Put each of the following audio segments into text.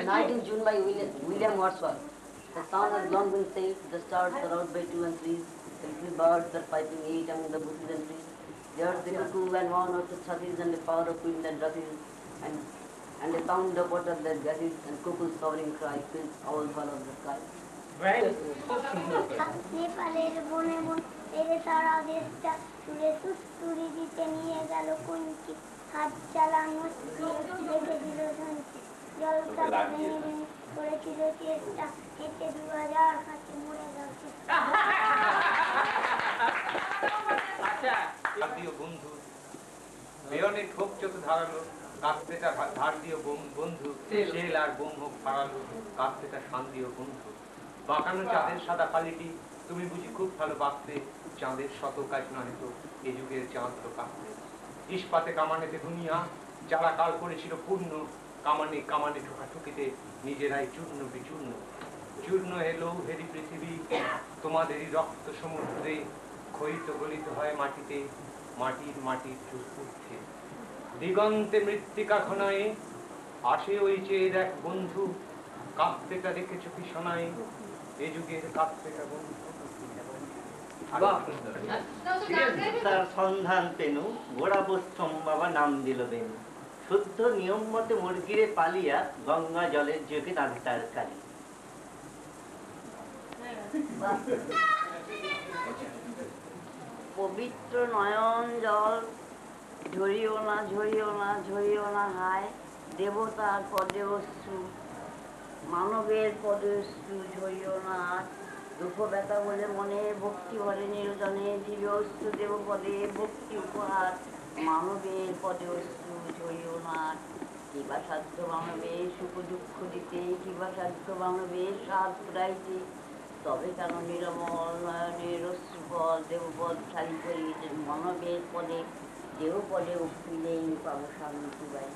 Night in June by William Wordsworth. The sun has long been safe, the stars are out by 2 and 3, the little birds are piping 8 among the bushes and trees. There's the cuckoo and one of the thruses and the power of wind and rushes, and the sound of water that gushes, and cuckoo's soaring cry fills all color of the sky. নেপালের বনে বনে সারা দেশটা সুরে সুস্তুরি দিতে নিয়ে গেল কঞ্চি, হাত চালানো রেখে দিল সঞ্চি, জলটা ভেঙে ভেঙে করেছিল চেষ্টা, হেঁটে 2000 হাতে মরে গেল বন্ধু বেয়নে ঠোক চোখ ধারালো, কাস্তেটা ধার দিও বন্ধু, শেল আর বোম হোক ফারালো, কাস্তেটা শান দিও বন্ধু। বাঁকানো চাঁদের সাদা কালিটি, তুমি বুঝি খুব ভালো বাঁকতে, চাঁদের শত কাজ নয় তো এ যুগের চাঁদ তো কাঁপতে। ইস্পাতে কামানেতে দুনিয়া যারা কাল করেছিল পূর্ণ, কামানে কামানে ঠোকাঠুকিতে নিজেরাই চূর্ণ বিচূর্ণ। চূর্ণ এলো হেরি পৃথিবী তোমাদেরই রক্ত সমুদ্রে, ক্ষয়িত গলিত হয় মাটিতে, মাটির মাটির চুপ উঠছে। দিগন্তে মৃত্তিকা ঘনায় আসে ওই চেয়ে দেখ বন্ধু, কাঁপতেটা রেখেছ কি শোনায়, এ যুগের কাঁপতেটা বন্ধু। তার সন্ধান পেনু গোড়া বৈষ্ণব বাবা নাম দিল বেনু, শুদ্ধ নিয়ম মতে মুরগিরে পালিয়া গঙ্গা জলের যোগে নামে তার কালী। পবিত্র নয়ন জল ঝরিও না ঝরিও না ঝরিও না হায়, দেবতার পদে অশ্রু মানবের পদে অশ্রু ঝরিও না। দুঃখ ব্যথা বলে মনে ভক্তি ভরে নির্জনে, দিবে অশ্রু দেব পদে ভক্তি উপহার, মানবের পদে অশ্রু ঝরিও না। কিবা সাধ্য মানবের সুখ দুঃখ দিতে, কিবা সাধ্য মানবের স্বাদ ফুরাইতে, তবে কেন নিরমল নয়নের অশ্রুপদ দেবপদ সারি করি, মানবের পদে দেহ পদে উঠিলেই পাবো শান্তি বাই।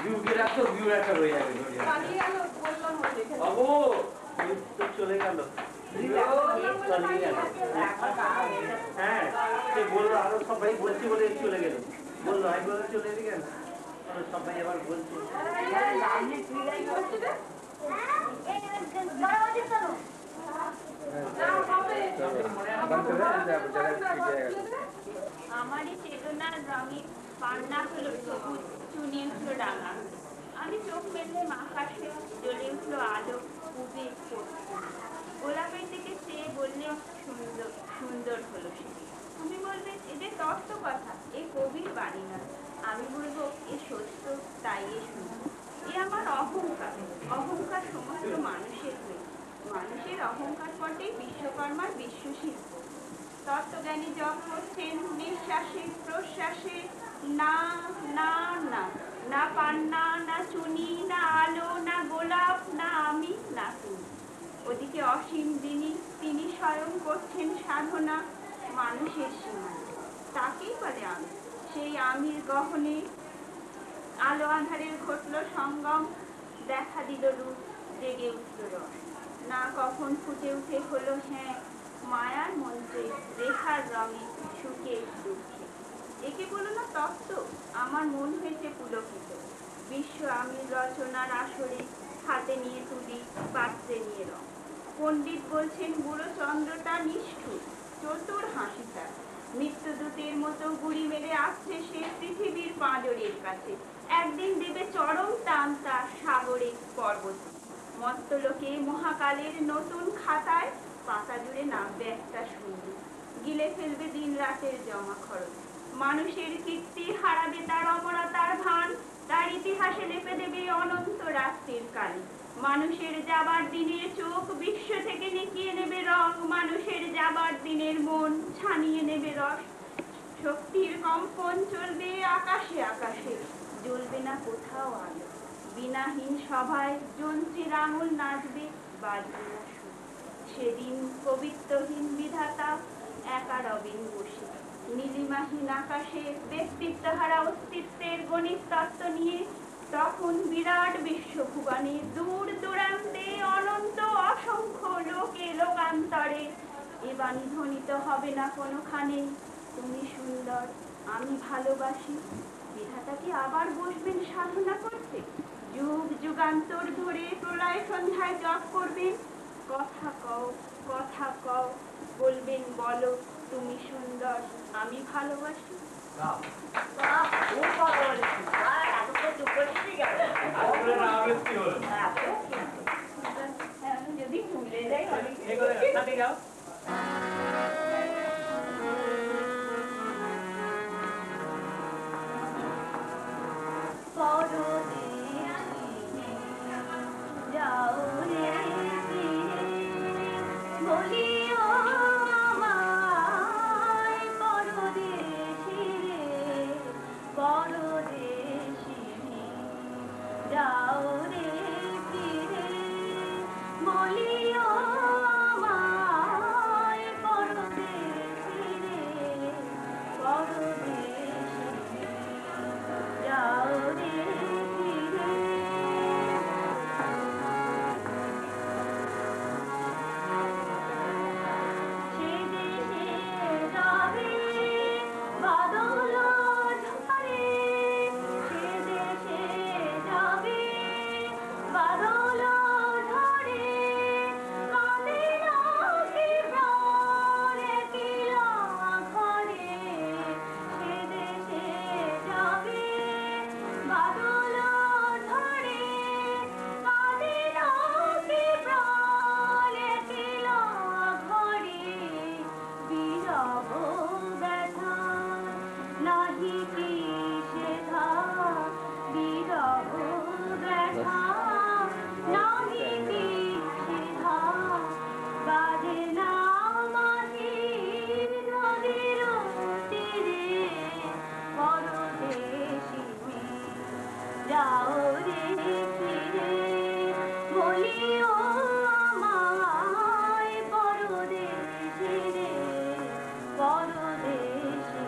বিউকে রাখতো বিউর একটা হয়ে যাবে বাবু তো চলে গেল। হ্যাঁ সে বললো আরো সবাই বলছি বলে চলে গেল, বললো আমি বলে চলে গেল, সবাই আবার বলছে আমারই চেতনার রঙে পান্না হলো সবুজ, চুনি উঠলো ডাঙা। আমি চোখ মেললে আকাশে জ্বলে উঠলো আলো, পূবে গোলাপের দিকে চেয়ে বললে সুন্দর সুন্দর হলো সে। তুমি বলবে এদের তত্ত্ব কথা, এ কবির বাণী নয়। আমি বলবো এ সত্য, তাই এ সুন্দর। এ আমার অহংকার, অহংকার সমস্ত মানুষের হয়ে। মানুষের অহংকার পটেই বিশ্বকর্মার বিশ্বশিল্প। তত্ত্বজ্ঞানী জপ করছেন নিঃশ্বাসে প্রশ্বাসে, না না না, না পান্না, না চুনি, না আলো, না গোলাপ, না আমি, না তুমি। ওদিকে অসীম তিনি স্বয়ং করছেন সাধনা মানুষের সীমানা। তাকেই বলে আমি। সেই আমির গহনে আলো আঁধারের ঘটল সঙ্গম, দেখা দিল রূপ, জেগে উঠল রস। না কখন ফুটে উঠে হলো হ্যাঁ মায়ার মন্ত্রে, রেখার রঙে, সুখে দুঃখে। একে বলো না তত্ত্ব, আমার মন হয়েছে পুলকিত। বিশ্ব আমির রচনার আসরে হাতে নিয়ে তুলি, পাত্রে নিয়ে রং। পণ্ডিত বলছেন বুড়ো চন্দ্রটা নিষ্ঠুর, চতুর হাসি তার। মৃত্যুদূতের মতো গুড়ি মেরে আসছে সে পৃথিবীর পাঁজরের কাছে। একদিন দেবে চরম টান তার সাগরে পর্বত। মত্তলোকে মহাকালের নতুন খাতায় পাতা জুড়ে নামবে একটা শূন্য, গিলে ফেলবে দিন রাতের জমা খরচ। মানুষের কীর্তি হারাবে তার অমরতার ভান, তার ইতিহাসে লেপে দেবে অনন্ত রাত্রির কালি। মানুষের যাবার দিনের চোখ বিশ্ব থেকে নিকিয়ে নেবে রং, মানুষের যাবার দিনের মন ছানিয়ে নেবে রস। শক্তির কম্পন চলবে আকাশে আকাশে, জ্বলবে না কোথাও আলো। বিনাহীন সভায় যন্ত্রীর আঙুল নাচবে, বাজবে না সুর। সেদিন কবিত্বহীন বিধাতা একা রবেন বসে, নীলিমাহীন আকাশে ব্যক্তিত্বহারা অস্তিত্বের গণিত তত্ত্ব নিয়ে। তখন বিরাট বিশ্বভুবনে দূর দূরান্তে অনন্ত অসংখ্য লোকে লোকান্তরে এ বাণী ধ্বনিত হবে না কোনোখানে, তুমি সুন্দর, আমি ভালোবাসি। বিধাতাকে আবার বসবেন সাধনা করতে, যুগ যুগান্তর ধরে প্রলয় সন্ধ্যায় জপ করবেন। কথা কও, কথা কও, বলবেন বলো, তুমি সুন্দর, আমি ভালোবাসি। যদি ভুলে যাই অনেক যাও যাও রে বলিও আমায় পরদেশি রে, পরদেশি যাও রে ফিরে, বলিও আমায় পরদেশি রে, পরদেশি যাও রে ফিরে। সে দেশে যাবে বাদল ঝরে, সে দেশে যাবে বাদল ঝরে, কাঁদে না কি প্রাণ একলা ঘরে। সে দেশে যাবে বাদল ঝরে, কাঁদে না কি প্রাণ একলা ঘরে। বিরহ ব্যথা নাহি কি সেধা, বিরহ ব্যথা নাহি কি সেধা, বাজে না মাটির নদীর তীরে, পরদেশি যাও রে ফিরে, বলিও আমায় পরদেশি রে, পরদেশি।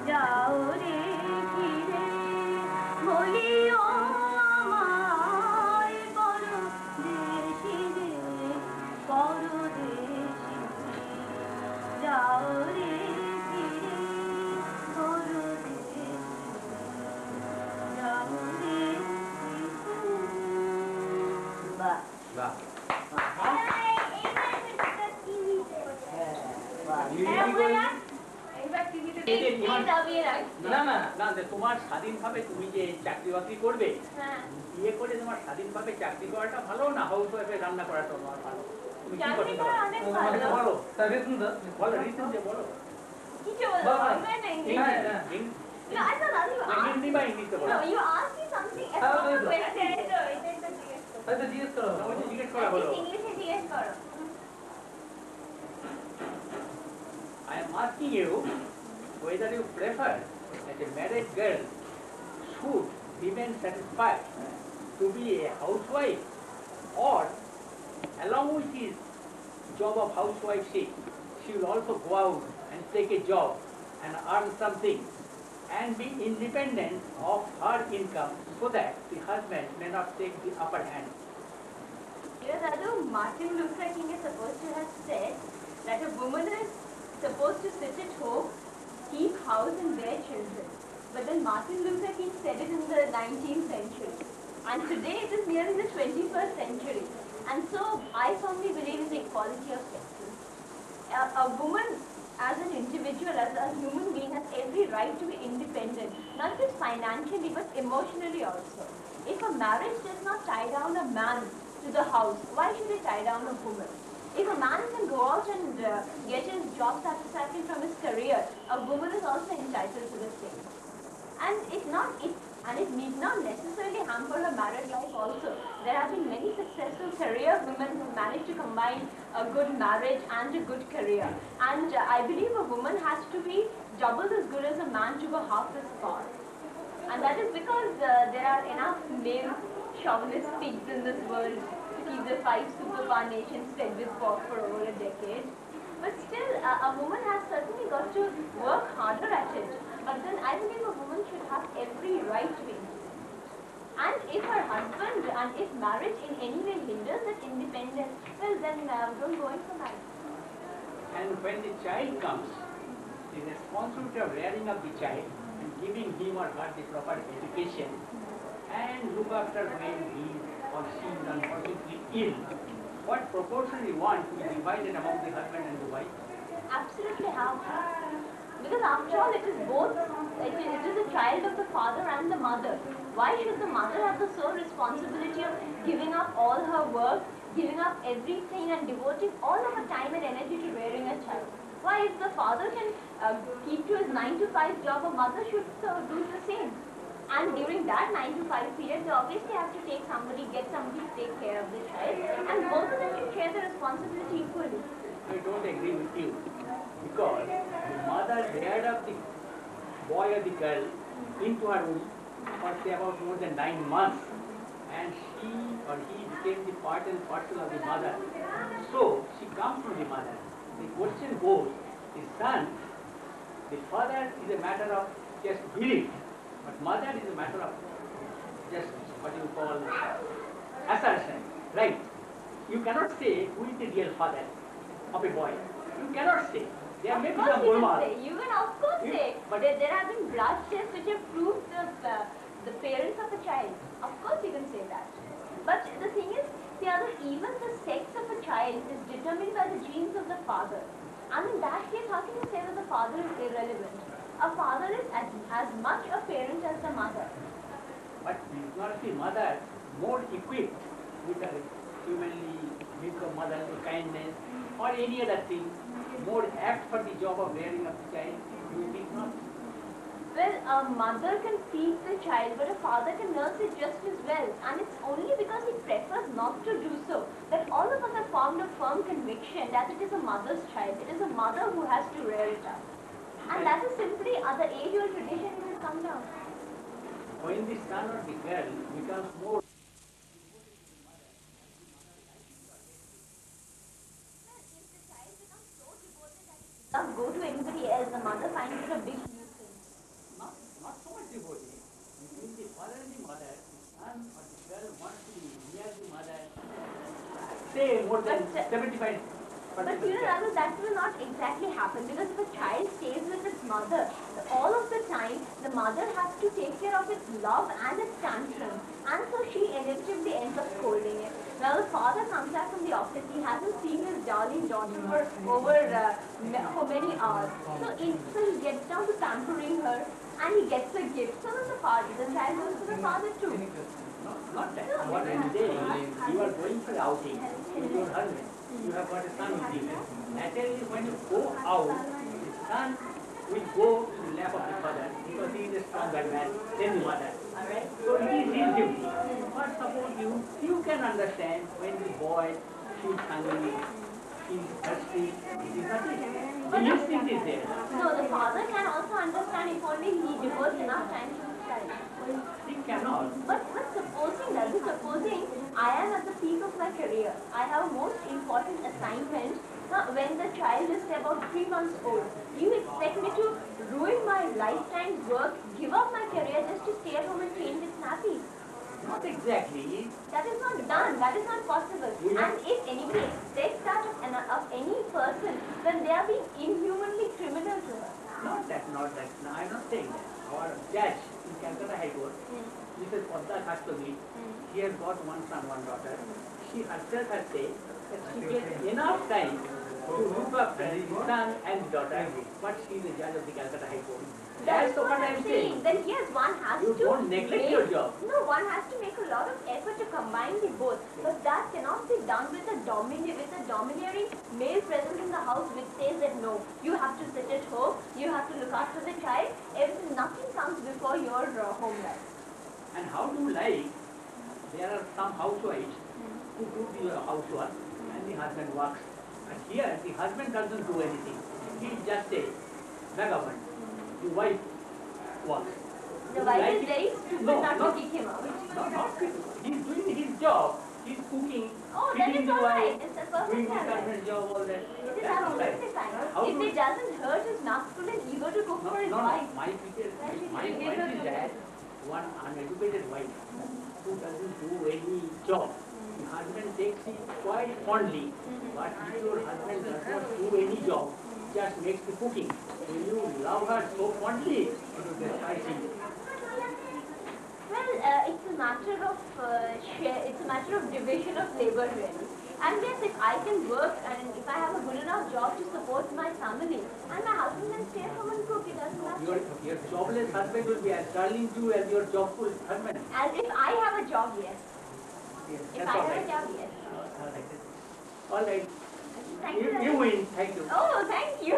যাও রে ফিরে বলিও আমায় পরদেশি রে পরদেশি যাও রে ফিরে পরদেশি যাও রে বাহ বাহ না না না তোমার স্বাধীনভাবে তুমি যে চাকরি বাকরি করবে বিয়ে করে তোমার স্বাধীনভাবে চাকরি করাটা ভালো না হাউস ওয়াইফে রান্না করাটা তোমার ভালো তুমি কি পছন্দ করো বলো বলো রিজন যে বলো হিন্দি বা ইংলিশে বলো জিজ্ঞেস করা হলো I am asking you whether you prefer that a married girl should remain satisfied to be a housewife or along with his job of housewife she will also go out and take a job and earn something and be independent of her income so that the husband may not take the upper hand. You know, Dadu, Martin Luther King is supposed to have said that a woman is supposed to sit at home, keep house and bear children. But then Martin Luther King said it in the 19th century. And today it is nearly the 21st century. And so I firmly believe in the equality of sexes. A woman as an individual, as a human being, has every right to be independent, not just financially but emotionally also. If a marriage does not tie down a man to the house, why should it tie down a woman? If a man can go out and get his job satisfaction from his career, a woman is also entitled to the same. And it need not necessarily hamper her married life also. There have been many successful career women who managed to combine a good marriage and a good career. And I believe a woman has to be double as good as a man to go half as far. And that is because there are enough male chauvinist pigs in this world to keep the 5 superpower nations fed with pork for over a decade. But still, a woman has certainly got to work harder at it. But then I believe a woman should have every right to be independent. And if her husband and if marriage in any way hinders that independence, well then don't go in for marriage. And when the child comes, the responsibility of rearing up the child and giving him or her the proper education and look after when he or she is unfortunately ill, what proportion you want to be divided among the husband and the wife? Absolutely half. Because after all, it is both, it is a child of the father and the mother. Why should the mother have the sole responsibility of giving up all her work, giving up everything and devoting all of her time and energy to rearing a child? Why, if the father can keep to his 9 to 5 job, a mother should do the same. And during that 9 to 5 period, they obviously have to get somebody to take care of the child. And both of them should share the responsibility equally. I don't agree with you because the mother reared up the boy or the girl into her womb for say about more than 9 months and she or he became the part and parcel of the mother. So she comes from the mother. The question goes, the son, the father is a matter of just belief, but mother is a matter of just what you call assertion, right? You cannot say who is the real father of a boy. You cannot say. There may be some goalmaal. You can of course say. But there have been blood tests which have proved the parents of a child. Of course you can say that. But the thing is, even the sex of a child is determined by the genes of the father. And in that case, how can you say that the father is irrelevant? A father is as much a parent as the mother. But is not the mother more equipped with a humanly, with a motherly kindness or any other thing, more apt for the job of rearing up the child? You think not? Well, a mother can feed the child, but a father can nurse it just as well. And it's only because he prefers not to do so that all of us have formed a firm conviction that it is a mother's child. It is a mother who has to rear it up. And that is simply the age-old tradition will come down. When the son or the girl becomes more Not go to anybody else, the mother finds it a big nuisance. than But, 75%. But you know, Raghu, that will not exactly happen because if a child stays with its mother, all of the time, the mother has to take care of its love and its tantrums. And so she inevitably ends up scolding it. Now the father comes back from the office, he hasn't seen his darling daughter for many hours. So he gets down to pampering her and he gets a gift. So then the child goes to the father too. Not that. What I'm saying, you are going for outing with your husband. You have got a son with you. Naturally, when you go out, the son will go to the lap of the father because he is a stronger man than the mother. So it is his duty. But suppose you can understand when the boy feels hungry, feels thirsty, it is nothing. The instinct is there. No, the father can also understand if only he devotes enough time to his child. He cannot. But supposing I am at the peak of my career, I have a most important assignment when the child is about 3 months old. You expect me to ruin my lifetime's work, give up my career just to stay at home and change its nappies? Not exactly. That is not done. That is not possible. And if anybody expects that of any person, then they are being inhumanly criminal to her. Not that. No, I'm not saying that. Our judge in Calcutta High Court, Mrs. Padda Kasturi, she has got one son, one daughter. She herself has said that she gets enough time to look after the son and the daughter, but she is the judge of the Calcutta High Court. That's what I'm saying. Then yes, one has You to don't neglect your job. No, one has to make a lot of effort to combine the both. But that cannot be done with a domineering male presence in the house which says that no, you have to sit at home, you have to look after the child. Nothing comes before your home life. And how do you like, there are some housewives who do the housework and the husband works. And here, the husband doesn't do anything. He is just a vagabond. The wife works. The wife is very stupid not to kick him out. Not he's doing his job. He's cooking, Oh, that feeding is the all right. wife, It's a doing perfect his husband's job, all that. It is That's all right. absolutely fine. How If do- it doesn't hurt his masculine ego to cook for his wife. My point is that one uneducated wife who doesn't do any job, the husband takes it quite fondly. But if your husband does not do any job, just makes the cooking, will you love her so fondly? It will despise you. Well, it's a matter of it's a matter of division of labor really. And yes, if I can work and if I have a good enough job to support my family, and my husband can stay at home and cook, it doesn't matter. Your jobless husband will be as darling to you as your jobful husband. As if I have a job, yes. Yes, If that's I all have right. a job, yes. All right. Thank you. You win. Thank you. Oh, thank you.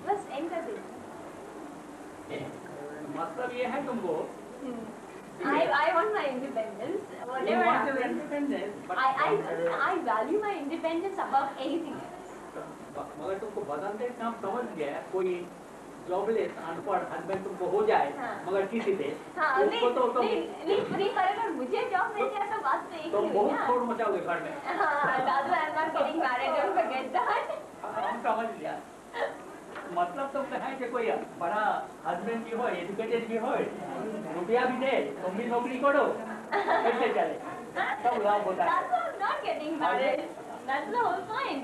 बस enter दे. मतलब ये है तुमको I want my independence. you Whatever want your happens. independence, but I value my independence above anything else. मगर तुमको बदलते काम समझ गया कोई जॉबलेस अनपढ़ हस्बैंड तुमको हो जाए हाँ। मगर किसी से हाँ, उसको तो नहीं करेगा मुझे जॉब मिल जाए तो बात तो एक तुम ही हुई बहुत ना. शोर मचाओगे घर में हाँ, दादू, I'm not getting married. Don't forget that. हम समझ लिया मतलब तो है कि कोई बड़ा हस्बैंड भी हो एजुकेटेड भी हो रुपया भी दे तुम भी नौकरी करो कैसे चले सब लाभ होता है That's why I'm not getting married. That's the whole point.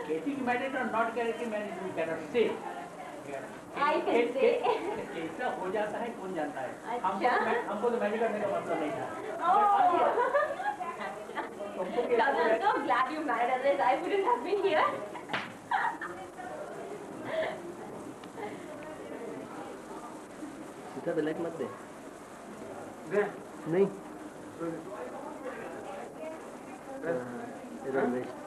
getting married or not getting married you cannot say I can say. कैसा हो जाता है कौन जानता है अच्छा। हमको तो मैरिज करने का मतलब नहीं था Oh. Dadu, I'm so glad you married others. I wouldn't have been here. सीधा ब्लैक मत दे दे नहीं इधर waste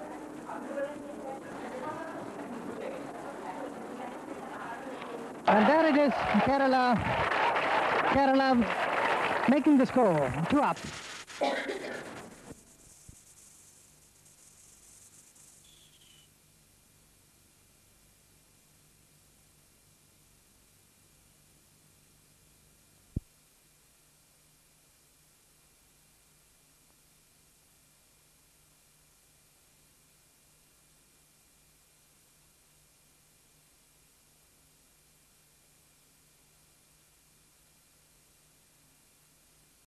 And there it is, Kerala making the score, 2 up.